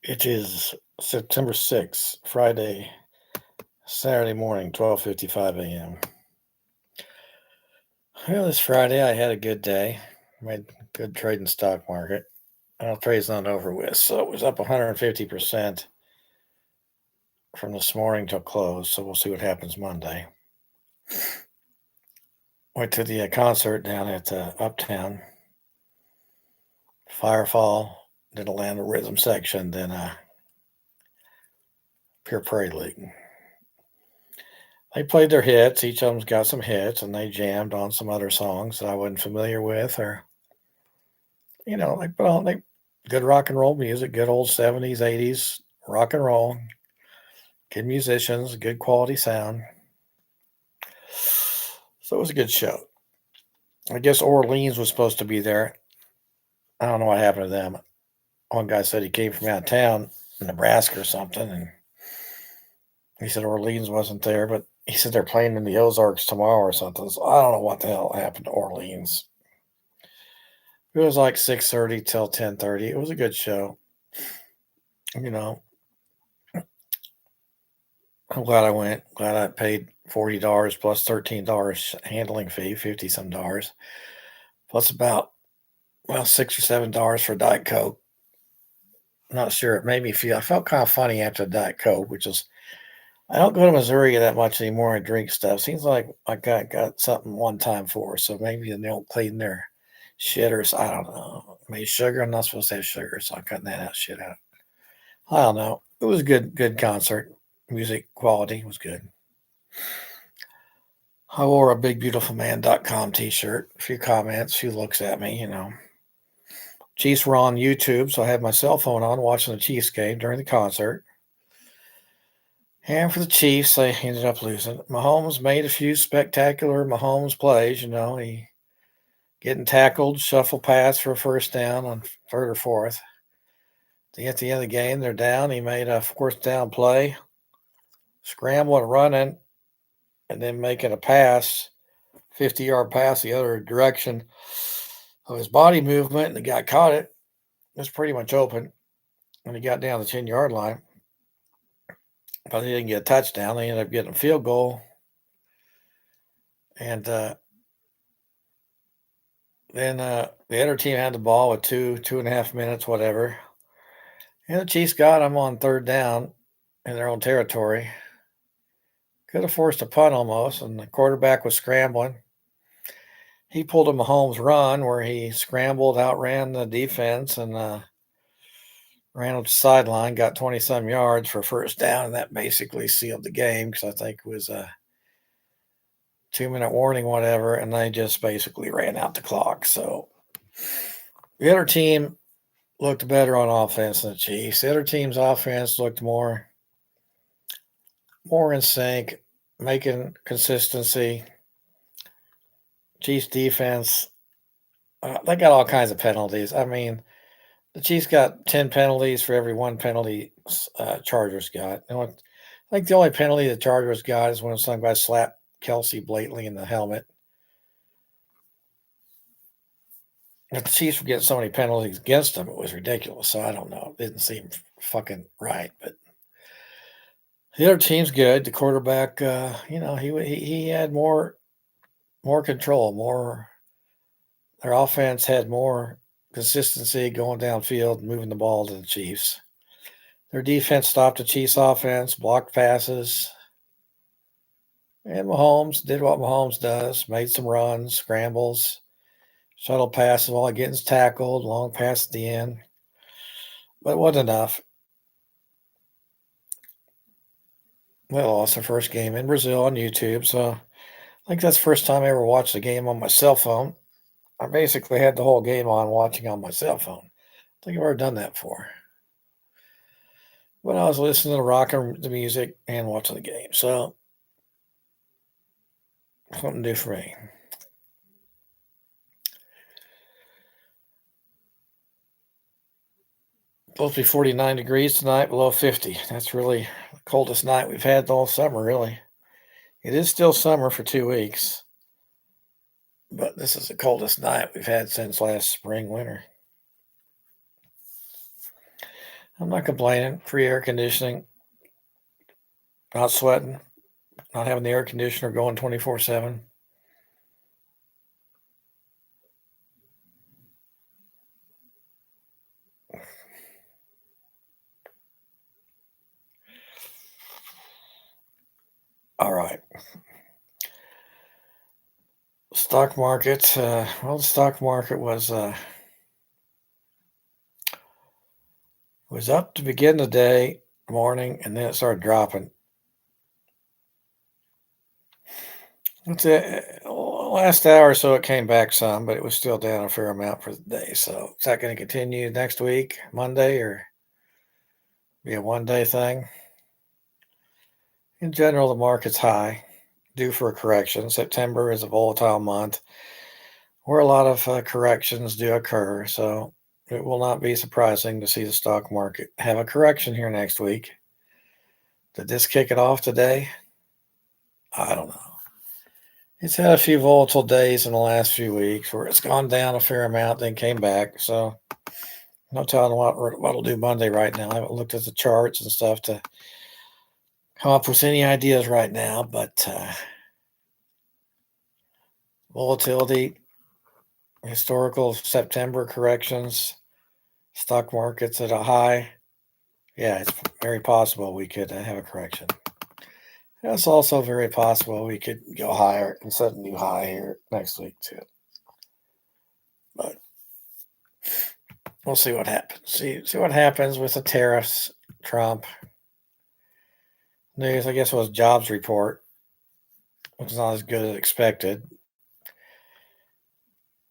It is September 6th, Friday, Saturday morning, 12:55 a.m. Well, this Friday I had a good day. Made good trade in stock market. Trade's not over with, so it was up 150% from this morning till close. So we'll see what happens Monday. Went to the concert down at Uptown, Firefall, did Atlanta Rhythm section, then Pure Prairie League. They played their hits. Each of them's got some hits, and they jammed on some other songs that I wasn't familiar with, or they put on good rock and roll music, good old 70s, 80s rock and roll, good musicians, good quality sound. So it was a good show. I guess Orleans was supposed to be there. I don't know what happened to them. One guy said he came from out of town, Nebraska or something, and he said Orleans wasn't there, but he said they're playing in the Ozarks tomorrow or something. So I don't know what the hell happened to Orleans. It was like 6:30 till 10:30. It was a good show. You know, I'm glad I went. Glad I paid $40 plus $13 handling fee, 50 some dollars, plus about $6 or $7 for Diet Coke. I'm not sure. It made me feel. I felt kind of funny after Diet Coke, which is I don't go to Missouri that much anymore and drink stuff. Seems like I got something one time for, so maybe they don't clean their shitters. I don't know. Maybe sugar. I'm not supposed to have sugar, so I'm cutting that out shit out. I don't know. It was a good concert. Music quality was good. I wore a bigbeautifulman.com t-shirt. A few comments, a few looks at me. Chiefs were on YouTube, so I had my cell phone on watching the Chiefs game during the concert. And for the Chiefs, they ended up losing. Mahomes made a few spectacular Mahomes plays. He getting tackled, shuffle pass for a first down on third or fourth. At the end of the game, they're down. He made a fourth down play, scrambling, running, and then making a pass, 50-yard pass the other direction of his body movement, and the guy caught it. It was pretty much open when he got down the 10-yard line. But he didn't get a touchdown. They ended up getting a field goal. And then the other team had the ball with 2.5 minutes, whatever. And the Chiefs got them on third down in their own territory. Could have forced a punt almost, and the quarterback was scrambling. He pulled a Mahomes run where he scrambled, outran the defense, and ran up the sideline, got 20 some yards for first down, and that basically sealed the game because I think it was a 2-minute warning, whatever, and they just basically ran out the clock. So the other team looked better on offense than the Chiefs. The other team's offense looked more in sync, making consistency. Chiefs defense, they got all kinds of penalties. I mean, the Chiefs got 10 penalties for every one penalty Chargers got. I think the only penalty the Chargers got is when some guy slapped Kelsey blatantly in the helmet. If the Chiefs were getting so many penalties against them, it was ridiculous. So I don't know. It didn't seem fucking right. But the other team's good. The quarterback, he had more control, more. Their offense had more consistency going downfield, moving the ball to the Chiefs. Their defense stopped the Chiefs' offense, blocked passes, and Mahomes did what Mahomes does: made some runs, scrambles, shuttle passes while getting tackled, long pass at the end, but it wasn't enough. They lost their first game in Brazil on YouTube, so I think that's the first time I ever watched the game on my cell phone. I basically had the whole game on watching on my cell phone. I think I've ever done that before. But I was listening to rock and the music and watching the game, so something to do for me. Supposed to be 49 degrees tonight, below 50. That's really the coldest night we've had all summer, really. It is still summer for 2 weeks, but this is the coldest night we've had since last spring, winter. I'm not complaining. Free air conditioning, not sweating, not having the air conditioner going 24/7. All right. Stock market. Well, the stock market was up to begin the day, morning, and then it started dropping. That's it. Last hour or so, it came back some, but it was still down a fair amount for the day. So, is that going to continue next week, Monday, or be a one-day thing? In general, the market's high, due for a correction. September is a volatile month where a lot of corrections do occur. So, it will not be surprising to see the stock market have a correction here next week. Did this kick it off today? I don't know. It's had a few volatile days in the last few weeks where it's gone down a fair amount, then came back. So, no telling what'll do Monday right now. I haven't looked at the charts and stuff to come up with any ideas right now, but volatility, historical September corrections, stock markets at a high. Yeah, it's very possible we could have a correction. It's also very possible we could go higher and set a new high here next week too. But we'll see what happens. See what happens with the tariffs, Trump news. I guess it was jobs report, which is not as good as expected.